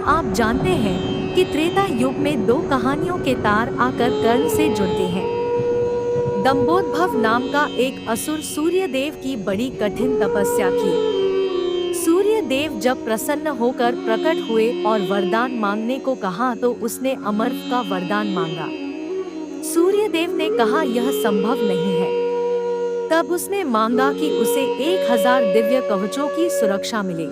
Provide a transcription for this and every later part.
आप जानते हैं कि त्रेता युग में दो कहानियों के तार आकर कर्ण से जुड़ते हैं। दंभोदभव नाम का एक असुर सूर्यदेव की बड़ी कठिन तपस्या की। सूर्यदेव जब प्रसन्न होकर प्रकट हुए और वरदान मांगने को कहा तो उसने अमरत्व का वरदान मांगा। सूर्यदेव ने कहा यह संभव नहीं है। तब उसने मांगा कि उसे 1000 दिव्य कवचों की सुरक्षा मिले।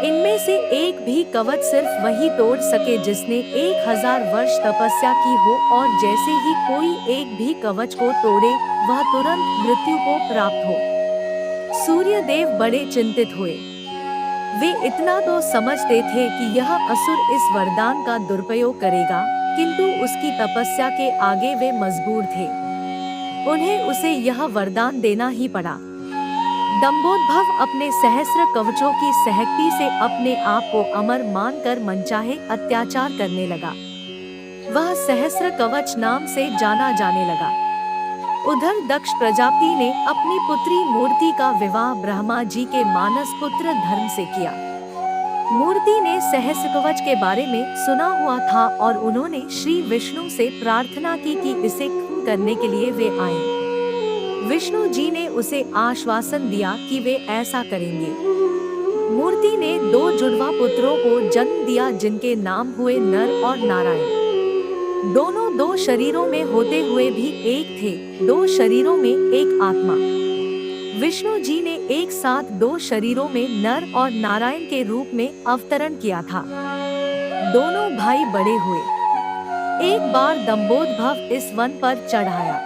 इनमें से एक भी कवच सिर्फ वही तोड़ सके जिसने 1000 वर्ष तपस्या की हो, और जैसे ही कोई एक भी कवच को तोड़े वह तुरंत मृत्यु को प्राप्त हो। सूर्यदेव बड़े चिंतित हुए। वे इतना तो समझते थे कि यह असुर इस वरदान का दुरुपयोग करेगा, किंतु उसकी तपस्या के आगे वे मजबूर थे। उन्हें उसे यह वरदान देना ही पड़ा। दंभोदभव अपने सहस्र कवचों की सहक्ति से अपने आप को अमर मानकर मनचाहे अत्याचार करने लगा। वह सहस्र कवच नाम से जाना जाने लगा। उधर दक्ष प्रजापति ने अपनी पुत्री मूर्ति का विवाह ब्रह्मा जी के मानस पुत्र धर्म से किया। मूर्ति ने सहस्र कवच के बारे में सुना हुआ था और उन्होंने श्री विष्णु से प्रार्थना की कि इसे करने के लिए वे आए। विष्णु जी ने उसे आश्वासन दिया कि वे ऐसा करेंगे। मूर्ति ने 2 जुड़वा पुत्रों को जन्म दिया जिनके नाम हुए नर और नारायण। दोनों 2 शरीरों में होते हुए भी एक थे, 2 शरीरों में एक आत्मा। विष्णु जी ने एक साथ 2 शरीरों में नर और नारायण के रूप में अवतरण किया था। दोनों भाई बड़े हुए। एक बार दंभोदभव इस वन पर चढ़ आया।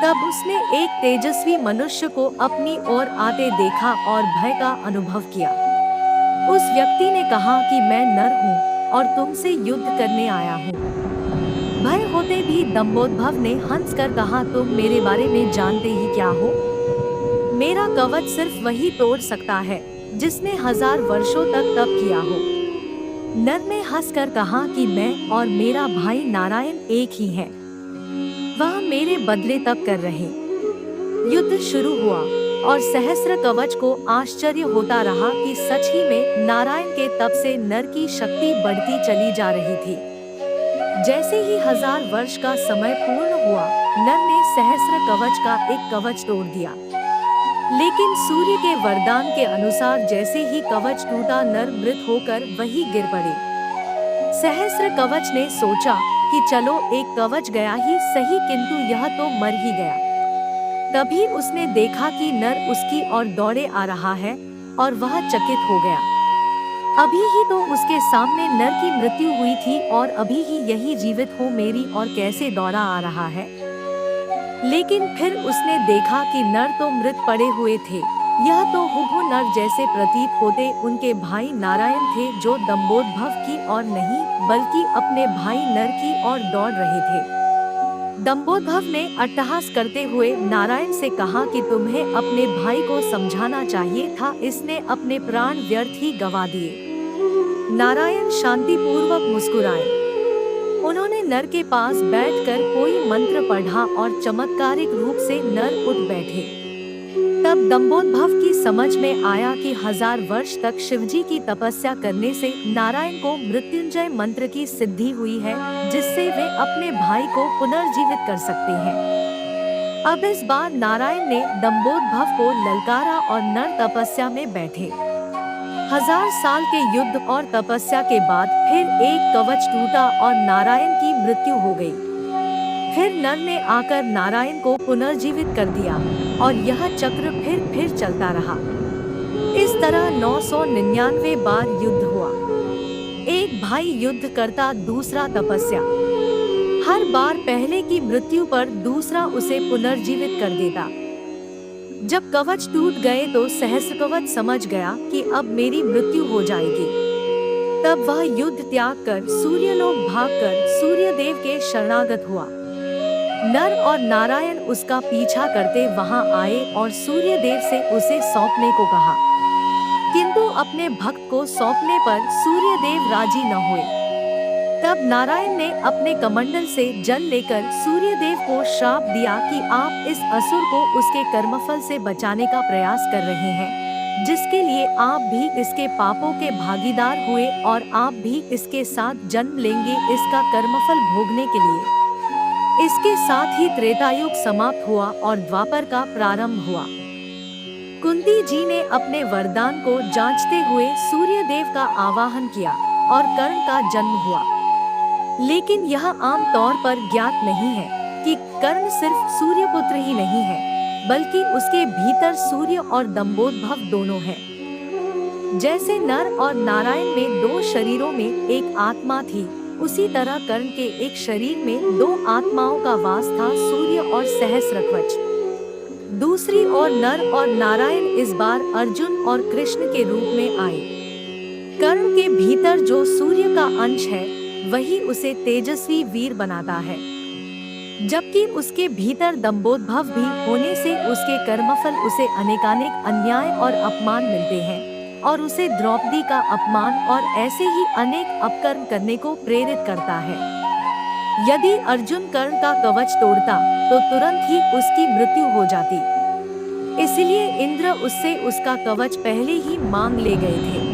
तब उसने एक तेजस्वी मनुष्य को अपनी ओर आते देखा और भय का अनुभव किया। उस व्यक्ति ने कहा कि मैं नर हूँ और तुमसे युद्ध करने आया हूँ। भय होते भी दंभोदभव ने हंसकर कहा, तुम मेरे बारे में जानते ही क्या हो? मेरा कवच सिर्फ वही तोड़ सकता है जिसने 1000 वर्षों तक तप किया हो। नर ने हंसकर कहा कि मैं और मेरा भाई नारायण एक ही हैं। वह मेरे बदले तप कर रहे। युद्ध शुरू हुआ और सहस्र कवच को आश्चर्य होता रहा कि सच ही में नारायण के तप से नर की शक्ति बढ़ती चली जा रही थी। जैसे ही 1000 वर्ष का समय पूर्ण हुआ, नर ने सहस्र कवच का एक कवच तोड़ दिया। लेकिन सूर्य के वरदान के अनुसार जैसे ही कवच टूटा, नर मृत होकर वही गिर पड़े। सहस्र कवच ने सोचा कि चलो एक कवच गया ही सही, किंतु यह तो मर ही गया। तभी उसने देखा कि नर उसकी ओर दौड़े आ रहा है और वह चकित हो गया। अभी ही तो उसके सामने नर की मृत्यु हुई थी और अभी ही यही जीवित हो मेरी ओर कैसे दौड़ा आ रहा है। लेकिन फिर उसने देखा कि नर तो मृत पड़े हुए थे। यह तो हुबहू नर जैसे प्रतीत होते उनके भाई नारायण थे, जो दंभोदभव की ओर नहीं बल्कि अपने भाई नर की ओर दौड़ रहे थे। दंभोदभव ने अट्टहास करते हुए नारायण से कहा कि तुम्हें अपने भाई को समझाना चाहिए था, इसने अपने प्राण व्यर्थ ही गंवा दिए। नारायण शांतिपूर्वक मुस्कुराए। उन्होंने नर के पास बैठकर कोई मंत्र पढ़ा और चमत्कारिक रूप से नर उठ बैठे। तब दंभोदभव की समझ में आया कि 1000 वर्ष तक शिवजी की तपस्या करने से नारायण को मृत्युंजय मंत्र की सिद्धि हुई है, जिससे वे अपने भाई को पुनर्जीवित कर सकते हैं। अब इस बार नारायण ने दंभोदभव को ललकारा और नर तपस्या में बैठे। 1000 साल के युद्ध और तपस्या के बाद फिर एक कवच टूटा और नारायण की मृत्यु हो गई। फिर नर ने आकर नारायण को पुनर्जीवित कर दिया और यह चक्र फिर चलता रहा। इस तरह 999 बार युद्ध हुआ। एक भाई युद्ध करता, दूसरा तपस्या। हर बार पहले की मृत्यु पर दूसरा उसे पुनर्जीवित कर देता। जब कवच टूट गए तो सहस्र कवच समझ गया कि अब मेरी मृत्यु हो जाएगी। तब वह युद्ध त्याग कर सूर्यलोक भागकर सूर्यदेव के शरणागत हुआ। नर और नारायण उसका पीछा करते वहां आए और सूर्यदेव से उसे सौंपने को कहा, किंतु अपने भक्त को सौंपने पर सूर्यदेव राजी न हुए। तब नारायण ने अपने कमंडल से जल लेकर सूर्यदेव को श्राप दिया कि आप इस असुर को उसके कर्मफल से बचाने का प्रयास कर रहे हैं, जिसके लिए आप भी इसके पापों के भागीदार हुए और आप भी इसके साथ जन्म लेंगे इसका कर्मफल भोगने के लिए। इसके साथ ही त्रेतायुग समाप्त हुआ और द्वापर का प्रारंभ हुआ। कुंती जी ने अपने वरदान को जांचते हुए सूर्य देव का आवाहन किया और कर्ण का जन्म हुआ। लेकिन यह आम तौर पर ज्ञात नहीं है कि कर्ण सिर्फ सूर्यपुत्र ही नहीं है, बल्कि उसके भीतर सूर्य और दंभोदभव दोनों हैं। जैसे नर और नारायण में दो शरीरों में एक आत्मा थी, उसी तरह कर्ण के एक शरीर में दो आत्माओं का वास था, सूर्य और सहस्रध्वज। दूसरी ओर नर और नारायण इस बार अर्जुन और कृष्ण के रूप में आए। कर्ण के भीतर जो सूर्य का अंश है वही उसे तेजस्वी वीर बनाता है, जबकि उसके भीतर दंभोदभव भी होने से उसके कर्मफल उसे अनेकानेक अन्याय और अपमान मिलते हैं और उसे द्रौपदी का अपमान और ऐसे ही अनेक अपकर्म करने को प्रेरित करता है। यदि अर्जुन कर्ण का कवच तोड़ता तो तुरंत ही उसकी मृत्यु हो जाती, इसलिए इंद्र उससे उसका कवच पहले ही मांग ले गए थे।